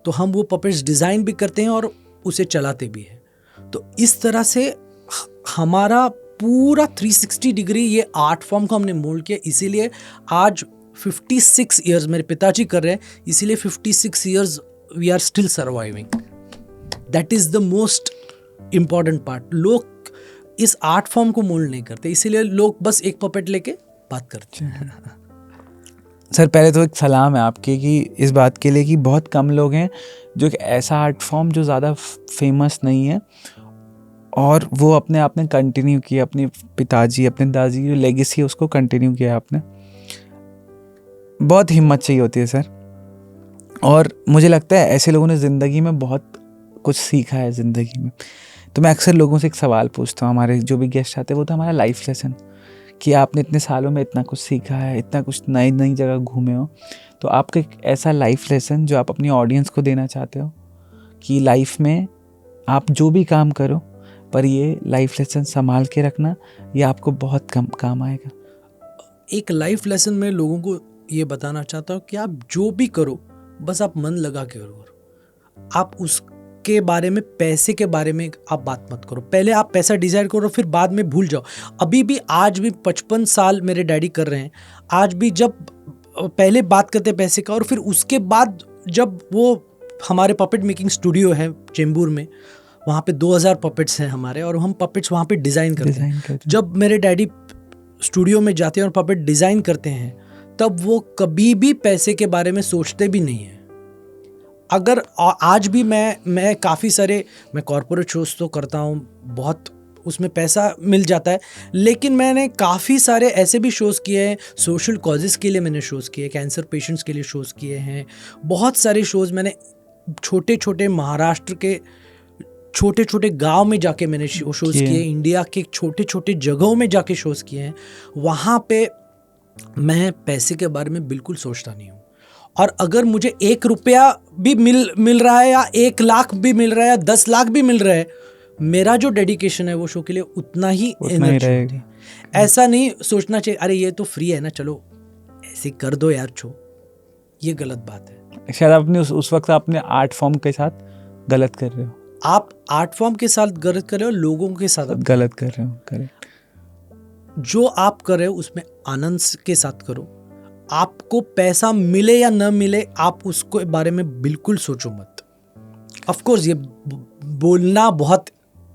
तो हम वो पपेट्स डिज़ाइन भी करते हैं और उसे चलाते भी हैं। तो इस तरह से हमारा पूरा 360 डिग्री ये आर्ट फॉर्म को हमने मोल्ड किया। इसीलिए आज 56 ईयर्स मेरे पिताजी कर रहे हैं, इसीलिए 56 years we are still surviving. That is the most important part. लोग इस आर्ट फॉर्म को मोल्ड नहीं करते, इसीलिए लोग बस एक पपेट लेके बात करते हैं। सर पहले तो एक सलाम है आपकी कि इस बात के लिए कि बहुत कम लोग हैं जो एक ऐसा आर्ट फॉर्म जो ज़्यादा फेमस नहीं है और वो अपने आप ने कंटिन्यू किया, अपने पिताजी अपने दादी जो लेगेसी है उसको कंटिन्यू किया आपने। बहुत हिम्मत चाहिए होती है सर, और मुझे लगता है ऐसे लोगों ने ज़िंदगी में बहुत कुछ सीखा है ज़िंदगी में। तो मैं अक्सर लोगों से एक सवाल पूछता हूँ, हमारे जो भी गेस्ट आते हैं, वो तो हमारा लाइफ लेसन, कि आपने इतने सालों में इतना कुछ सीखा है, इतना कुछ नई नई जगह घूमे हो, तो आपका एक ऐसा लाइफ लेसन जो आप अपनी ऑडियंस को देना चाहते हो कि लाइफ में आप जो भी काम करो पर ये लाइफ लेसन संभाल के रखना, ये आपको बहुत कम काम आएगा। एक लाइफ लेसन में लोगों को ये बताना चाहता हूँ कि आप जो भी करो बस आप मन लगा के करो। आप उसके बारे में, पैसे के बारे में आप बात मत करो। पहले आप पैसा डिसाइड करो, फिर बाद में भूल जाओ। अभी भी आज भी 55 साल मेरे डैडी कर रहे हैं। आज भी जब पहले बात करते पैसे का, और फिर उसके बाद जब वो हमारे पपेट मेकिंग स्टूडियो है चेंबूर में, वहाँ पे 2000 पपेट्स हैं हमारे, और हम पपेट्स वहाँ पे डिज़ाइन करते हैं। जब मेरे डैडी स्टूडियो में जाते हैं और पपेट डिज़ाइन करते हैं, तब वो कभी भी पैसे के बारे में सोचते भी नहीं हैं। अगर आज भी मैं काफ़ी सारे, मैं कॉर्पोरेट शोज़ तो करता हूँ, बहुत उसमें पैसा मिल जाता है, लेकिन मैंने काफ़ी सारे ऐसे भी शोज़ किए हैं, सोशल कॉजेज़ के लिए मैंने शोज़ किए, कैंसर पेशेंट्स के लिए शोज़ किए हैं। बहुत सारे शोज़ मैंने छोटे छोटे महाराष्ट्र के छोटे छोटे गांव में जाके मैंने शोज़ किए, इंडिया के छोटे छोटे जगहों में जाके शोज़ किए हैं। वहाँ पे मैं पैसे के बारे में बिल्कुल सोचता नहीं हूँ। और अगर मुझे 1 रुपया भी मिल रहा है, या 1 लाख भी मिल रहा है, या 10 लाख भी मिल रहा है, मेरा जो डेडिकेशन है वो शो के लिए उतना ही एनर्जी। ऐसा नहीं सोचना चाहिए अरे ये तो फ्री है ना, चलो ऐसे कर दो यार शो, ये गलत बात है। शायद आपने उस वक्त आपने आर्ट फॉर्म के साथ गलत कर रहे हो। आप आर्ट फॉर्म के साथ गलत कर रहे हो, लोगों के साथ गलत कर रहे हो। करेक्ट। जो आप कर रहे हो उसमें आनंद के साथ करो। आपको पैसा मिले या न मिले, आप उसके बारे में बिल्कुल सोचो मत। ऑफ कोर्स ये बोलना बहुत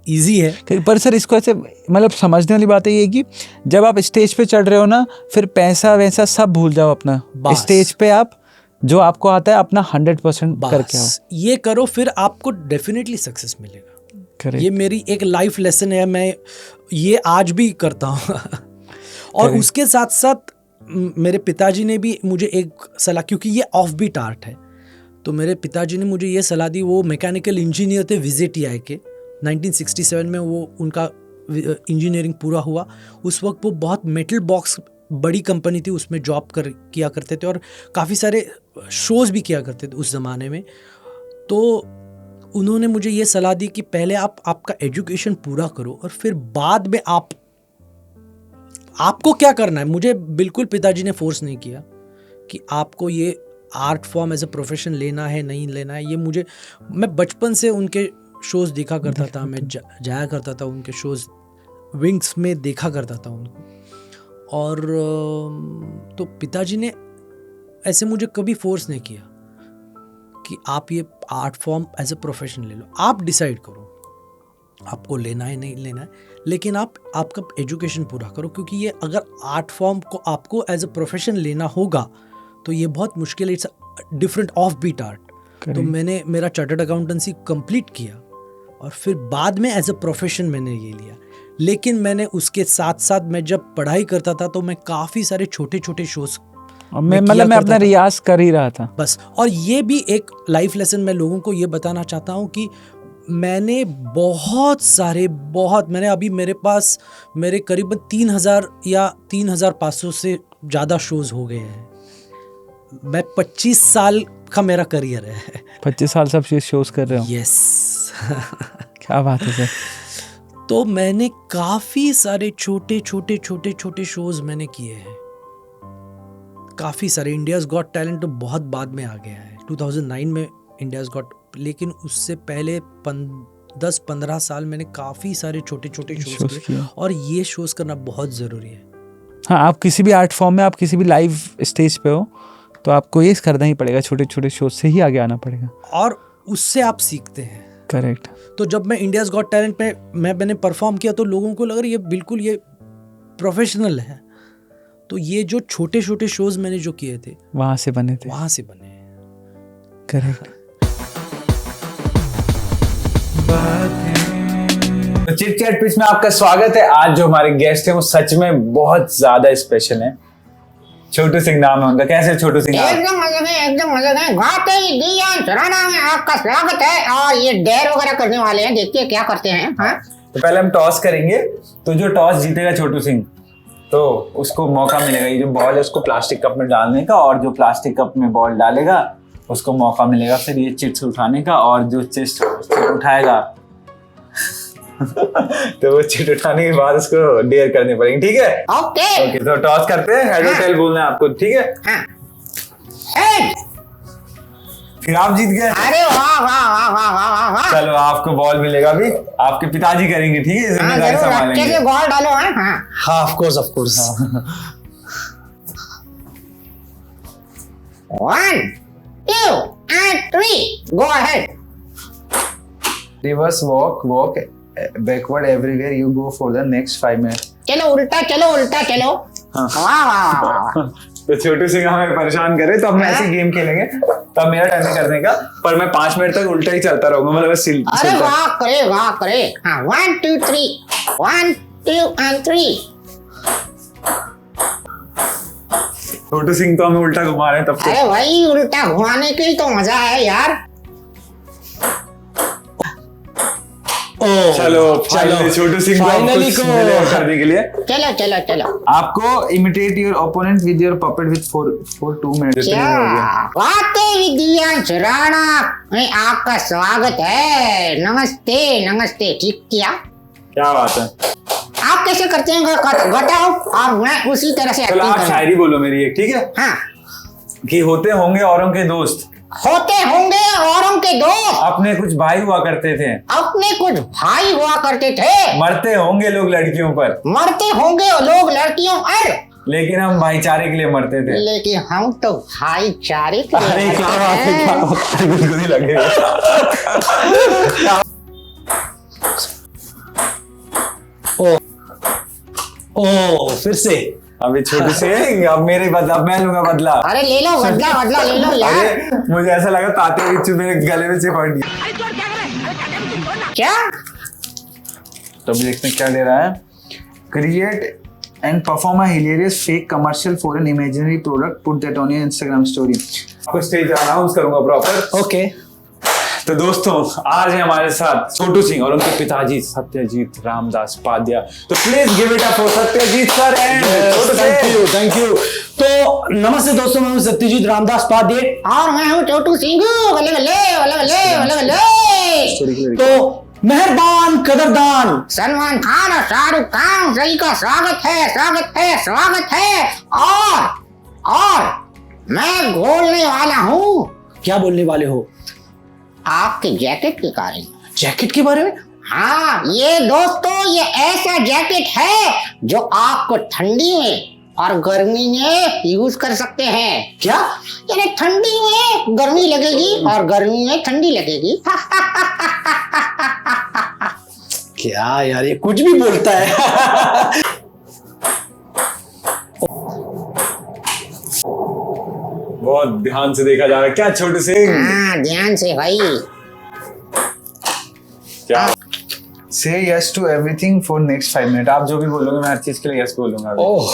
इजी है, पर सर इसको ऐसे मतलब समझने वाली बात है ये कि जब आप स्टेज पे चढ़ रहे हो ना, फिर पैसा वैसा सब भूल जाओ अपना। स्टेज पे आप जो आपको आता है अपना 100% करके आओ, ये करो, फिर आपको डेफिनेटली सक्सेस मिलेगा। Correct. ये मेरी एक लाइफ लेसन है, मैं ये आज भी करता हूँ। और Correct. उसके साथ साथ मेरे पिताजी ने भी मुझे एक सलाह, क्योंकि ये ऑफ बीट आर्ट है, तो मेरे पिताजी ने मुझे ये सलाह दी। वो मैकेनिकल इंजीनियर थे VJTI के। 1967 में वो उनका इंजीनियरिंग पूरा हुआ। उस वक्त वो बहुत मेटल बॉक्स बड़ी कंपनी थी, उसमें जॉब किया करते थे, और काफ़ी सारे शोज़ भी किया करते थे उस ज़माने में। तो उन्होंने मुझे ये सलाह दी कि पहले आप आपका एजुकेशन पूरा करो, और फिर बाद में आपको क्या करना है। मुझे बिल्कुल पिताजी ने फोर्स नहीं किया कि आपको ये art form as a profession लेना है नहीं लेना है। ये मैं बचपन से उनके शोज़ देखा करता था, मैं जाया करता था उनके शोज़, विंग्स में देखा करता था उनको। और तो पिताजी ने ऐसे मुझे कभी फोर्स नहीं किया कि आप ये art form as a profession ले लो, आप डिसाइड करो आपको लेना है नहीं लेना है, लेकिन आप आपका एजुकेशन पूरा करो, क्योंकि ये अगर आर्ट फॉर्म को आपको एज अ प्रोफेशन लेना होगा तो ये बहुत मुश्किल है, it's different off beat art. तो मैंने मेरा चार्टर्ड अकाउंटेंसी कंप्लीट किया और फिर बाद में एज अ प्रोफेशन मैंने ये लिया, लेकिन मैंने उसके साथ साथ मैं जब पढ़ाई करता था तो मैं काफ़ी सारे छोटे छोटे शोज मैं अपना रियाज कर ही रहा था बस। और ये भी एक लाइफ लेसन मैं लोगों को ये बताना चाहता हूँ कि मैंने मैंने अभी मेरे पास मेरे करीबन 3000 या 3500 से ज़्यादा शोज हो गए हैं। मैं 25 साल का मेरा करियर है। 25 साल सब शोज कर रहे हो? यस। क्या बात है सर। तो मैंने काफ़ी सारे छोटे शोज मैंने किए हैं, काफ़ी सारे। इंडियाज़ गॉट टैलेंट तो बहुत बाद में आ गया है, 2009 में इंडियाज़ गॉट, लेकिन उससे पहले 10-15 साल मैंने काफ़ी सारे छोटे शोज किए और ये शोज करना बहुत ज़रूरी है। हाँ, आप किसी भी आर्ट फॉर्म में, आप किसी भी लाइव स्टेज पे हो तो आपको ये करना ही पड़ेगा, छोटे शोज से ही आगे आना पड़ेगा और उससे आप सीखते हैं। करेक्ट। तो जब मैं इंडियाज़ गॉट टैलेंट में मैंने परफॉर्म किया तो लोगों को लगा ये बिल्कुल ये प्रोफेशनल है। तो ये जो छोटे शोज मैंने जो किए थे वहां से बने। करेक्ट। तो चिट चैट पिच में आपका स्वागत है। आज जो हमारे गेस्ट हैं वो सच में बहुत ज्यादा स्पेशल हैं। छोटू सिंह नाम है उनका। कैसे छोटू सिंह? एकदम मजे में गाते ही दिव्यांश राणा में आपका स्वागत है। और ये डेयर वगैरह करने वाले हैं, देखिए क्या करते हैं। हाँ, तो पहले हम टॉस करेंगे, तो जो टॉस जीतेगा छोटू सिंह तो उसको मौका मिलेगा, ये जो बॉल है उसको प्लास्टिक कप में डालने का, और जो प्लास्टिक कप में बॉल डालेगा उसको मौका मिलेगा फिर ये चिट्स उठाने का, और जो चिट्स उठाएगा तो वो चिट उठाने के बाद उसको डेयर करने पड़ेंगे। ठीक है? ओके, तो टॉस करते हैं। हेड और टेल बोलना है आपको, ठीक है? हाँ। हेड। फिर आप जीत गए। अरे वाह। चलो आपको बॉल मिलेगा, अभी आपके पिताजी करेंगे, ठीक है? जिम्मेदारी संभालेंगे। बॉल डालो। हाँ, of course. 1, 2 and 3, go ahead. Reverse walk backward everywhere you go for the next 5 minutes. चलो उल्टा चलो। वाह। तो छोटू सिंह हमें परेशान करे तो अब मैं ऐसी गेम खेलेंगे, तो अब मेरा टर्न करने का, पर मैं 5 मिनट तक उल्टा ही चलता रहूंगा, मतलब अरे वाह करे। हाँ, 1 2 3, 1 2 and 3. छोटू सिंह तो हमें उल्टा घुमा रहे हैं तब अरे भाई, उल्टा घुमाने की तो मजा है यार। चलो छोटू सिंह को करने के लिए चलो आपको imitate your opponent with your puppet with for 2 minutes. बातें विद दिव्यांश राणा में आपका स्वागत है। नमस्ते। ठीक किया? क्या बात है। आप कैसे करते हैं बताओ, और मैं उसी तरह से एक्टिंग करूंगा। आप शायरी बोलो मेरी एक, ठीक है? हाँ। कि होते होंगे औरों के दोस्त, अपने कुछ भाई हुआ करते थे, मरते होंगे लोग लड़कियों पर, लेकिन हम भाईचारे के लिए मरते थे। लेकिन हम तो भाईचारे के लिए। अरे क्या बात है, बिल्कुल ही लगे। फिर से अभी छोटू सिंह, अब मेरे बदला, अब मैं लूंगा बदला। अरे ले लो बदला ले लो यार। अरे मुझे ऐसा लगा ताते बिच्छू मेरे गले में चिपक गया। क्या? तो अभी देखते हैं क्या दे रहा है। Create and perform a hilarious fake commercial for an imaginary product, put that on your Instagram story. आपको स्टेज अनाउंस करूंगा प्रॉपर। ओके। तो दोस्तों, आज है हमारे साथ छोटू सिंह और उनके पिताजी सत्यजीत रामदास पाद्या। तो please give it up for Satyajit sir and thank you. तो नमस्ते दोस्तों, मैं हूं सत्यजीत रामदास पाद्या और मैं हूं छोटू सिंह। तो मेहरबान कदरदान सलमान खान और शाहरुख खान सही का स्वागत है। और मैं बोलने वाला हूँ। क्या बोलने वाले हो? आपके जैकेट के बारे में। जैकेट के बारे में? हाँ, ये दोस्तों, ये ऐसा जैकेट है जो आपको ठंडी में और गर्मी में यूज कर सकते हैं। क्या? यानी ठंडी में गर्मी लगेगी और गर्मी में ठंडी लगेगी। क्या यार, ये कुछ भी बोलता है। बहुत ध्यान से देखा जा रहा है क्या छोटू सिंह? हाँ, ध्यान से भाई। क्या? Say yes to everything for next 5 minutes। आप जो भी बोलोगे मैं हर चीज के लिए yes बोलूंगा। ओह,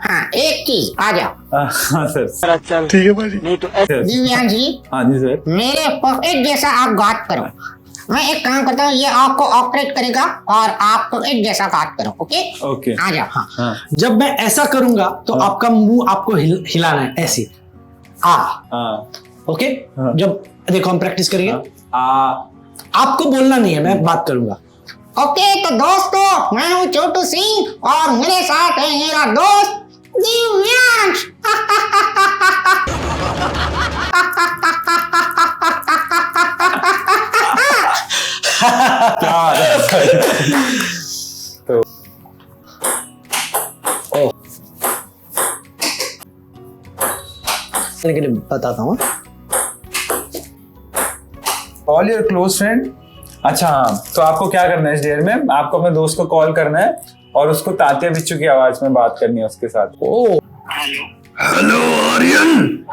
हाँ, एक चीज आ जाओ। हाँ सर। ठीक है भाजी। दिव्यांश जी, हाँ जी सर। मेरे पॉकेट जैसा आप गात करो। मैं एक काम करता हूँ, ये आपको ऑपरेट करेगा और आपको एक जैसा गात करो। Okay okay. आ जाओ। हाँ, हाँ जब मैं ऐसा करूंगा तो आपका मुंह आपको हिलाना है ऐसे। हाँ ओके। हाँ। जब देखो हम प्रैक्टिस करेंगे। हाँ। आपको बोलना नहीं है, मैं बात करूंगा। ओके तो दोस्तों, मैं हूँ छोटू सिंह और मेरे साथ है मेरा दोस्त दिव्यांश। तो के लिए बताता हूँ। All your close friend. अच्छा हाँ, तो आपको क्या करना है इस डेयर में? आपको अपने दोस्त को कॉल करना है और उसको तात्या बिच्चू की आवाज में बात करनी है उसके साथ। ओ, हेलो आर्यन।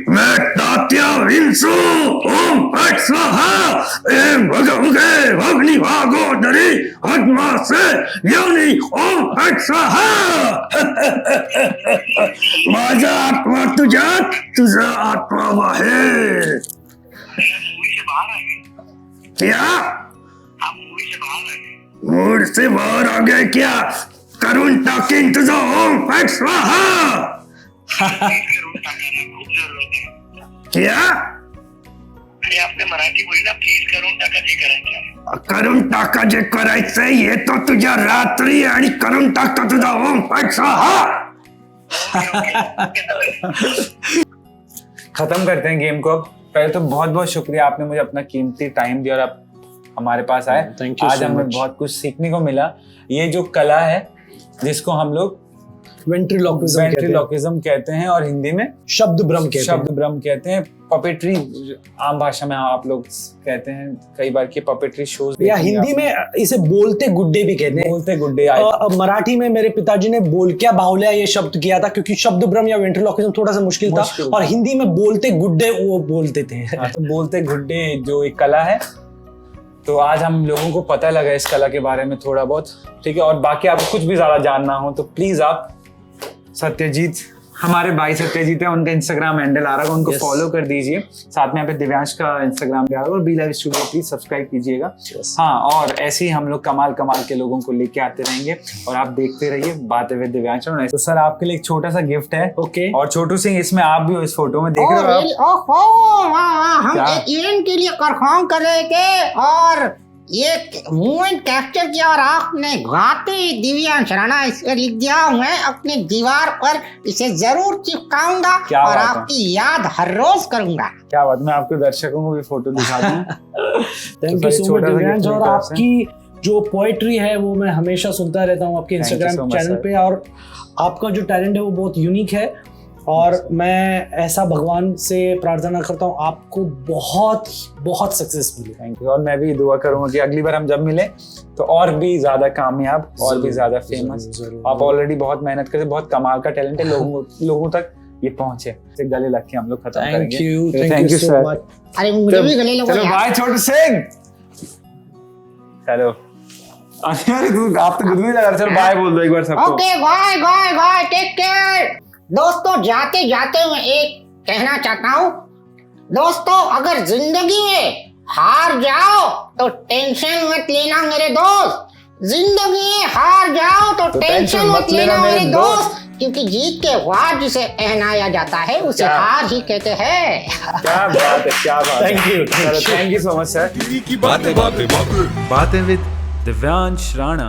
मैं तात्या विंसु। ओम फट स्वाहा। एम भगवगे भगनी भागोदरी आत्मा से योनि। ओम फट स्वाहा। माझा आत्मा तुझा आत्मा बाहेर। क्या? मूड से बाहर आ गए क्या? करुण टाकिंग तुझा। ओम फट स्वाहा। क्या? अरे आपने मराठी बोली ना, प्लीज करून टाका जे करायचं. करून टाका जे करायचंय. येतो तुझ्या रात्री आणि करून टाकतो तुझा ओम फट स्वाहा. खत्म करते हैं गेम को अब। पहले तो बहुत बहुत शुक्रिया, आपने मुझे अपना कीमती टाइम दिया और आप हमारे पास आए। Thank you आज so हमें much. बहुत कुछ सीखने को मिला। ये जो कला है जिसको हम लोग वेंट्रिलोक्विज्म कहते हैं और हिंदी में शब्द भ्रम कहते हैं। पपेट्री आम भाषा में आप लोग कहते हैं कई बार कि पपेट्री शोज, या हिंदी में इसे बोलते गुड्डे भी कहते हैं। बोलते गुड्डे। मराठी में मेरे पिताजी ने बोलक्या बाहुल्या ये शब्द किया था क्योंकि शब्द भ्रम या वेंट्रिलोक्विज्म थोड़ा सा मुश्किल था, और हिंदी में बोलते गुड्डे वो बोलते थे। तो बोलते गुड्डे जो एक कला है, तो आज हम लोगों को पता लगा इस कला के बारे में थोड़ा बहुत, ठीक है। और बाकी आपको कुछ भी ज्यादा जानना हो तो प्लीज आप सत्यजीत, हमारे भाई सत्यजीत है, उनका इंस्टाग्राम हैंडल आ रहा है, उनको फॉलो कर दीजिए। साथ में यहाँ पे दिव्यांश का इंस्टाग्राम भी आ रहा है और B Live Studio please subscribe कीजिएगा। हाँ, और ऐसे ही हम लोग कमाल के लोगों को लेके आते रहेंगे और आप देखते रहिए बातें विद दिव्यांश। तो सर आपके लिए एक छोटा सा गिफ्ट है। ओके। और छोटू सिंह, इसमें आप भी हो इस फोटो में, देख रहे हो आप? हम क्या? एक इवेंट के लिए परफॉर्म कर रहे थे और ये मूवमेंट कैप्चर किया और आपने गाते दिव्यांश राणा इस पर लिख दिया। मैं अपनी दीवार पर इसे जरूर चिपकाऊंगा और आपकी याद हर रोज करूंगा। क्या बात, मैं आपके दर्शकों को भी फोटो दिखा दूं। Thank you so much Divyansh. और आपकी जो पोएट्री है वो मैं हमेशा सुनता रहता हूँ आपके इंस्टाग्राम चैनल पे, और आपका जो टैलेंट है वो बहुत यूनिक है, और मैं ऐसा भगवान से प्रार्थना करता हूँ आपको बहुत बहुत सक्सेस मिले। Thank you. और मैं भी दुआ करूंगा कि अगली बार हम जब मिले तो और भी ज्यादा कामयाब और भी ज्यादा फेमस। आप ऑलरेडी बहुत मेहनत करते, बहुत कमाल का टैलेंट है, लोगों तक ये पहुंचे। गले लग के हम लोग खत्म करेंगे। Thank you so much. अरे मुझे भी गले लगा। चलो बाय छोटू सिंह। चलो आप तो गुदगुदी लगा रहे, चलो बाय बोल दो एक बार सबको। Okay, bye, take care. दोस्तों, जाते जाते मैं एक कहना चाहता हूँ, दोस्तों अगर जिंदगी में हार जाओ तो टेंशन मत लेना मेरे दोस्त। जिंदगी में हार जाओ तो टेंशन मत लेना मेरे दोस्त, क्योंकि जीत के बाद जिसे पहनाया जाता है उसे हार ही कहते हैं। क्या बात है। Thank you so much sir. बातें विद दिव्यांश राणा।